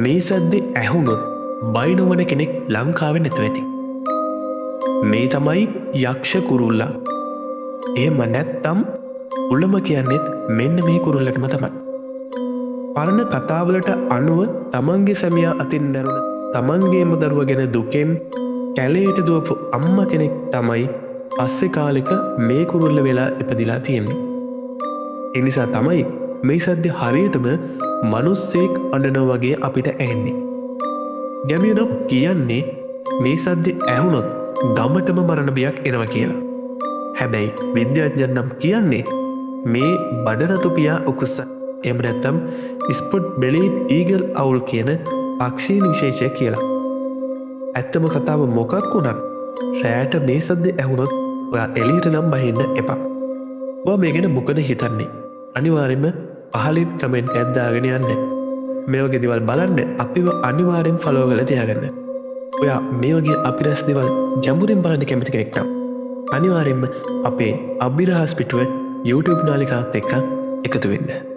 මේ සද්දෙ ඇහුනොත් බයිනොවන කෙනෙක් ලංකාවෙන් නැතුව ඇති. මේ තමයි යක්ෂ කුරුල්ලා. එහෙම නැත්තම් උළම කියන්නෙත් මෙන්න මේ කුරුල්ලටම තමයි. පරණ කතාවලට අනුව තමන්ගේ සැමියා අතින් නැරුණ තමන්ගේම දරුව ගැන දුකෙන් කැලේට දුවපු අම්ම කෙනෙක් තමයි පස්සෙ කාලෙක මේ කුරුල්ල වෙලා ඉපදිලා තියෙන්නේ. එනිසා තමයි මේ සද්‍ය හරියටම මනුස්සෙක් අඬනෝ වගේ අපිට ඇහෙන්නේ. ගැමියනම් කියන්නේ මේ සද්‍ය ඇහුනොත් ගමටම මරණ බියක් එනවා කියලා. හැබැයි විද්‍යාඥයන් කියන්නේ මේ බඩරතුපියා උකුස්ස එහෙම නැත්නම් ස්පොට් බෙලීඩ් ඊගල් අවුල් කියන පක්ෂීන් විශේෂය කියලා. ඇත්තම කතාව මොකක් වුණත් රෑට මේ සද්ද ඇහුනොත් ඔයා එළියට නම් බහින්න එපා. ඔයා මේ ගැන මොකද හිතන්නේ? අනිවාර්යෙන්ම පහලින් කමෙන්ට් එකක් දාගෙන යන්න. මේ වගේ දේවල් බලන්න අපිව අනිවාර්යෙන් ෆලෝ කරලා තියාගන්න. ඔයා මේ වගේ අපිරස් දේවල් ගැඹුරින් බලන්න කැමති කෙනෙක් නම් අනිවාර්යෙන්ම අපේ අභිරහස් පිටුවේ YouTube නාලිකාවත් එක්ක එකතු වෙන්න.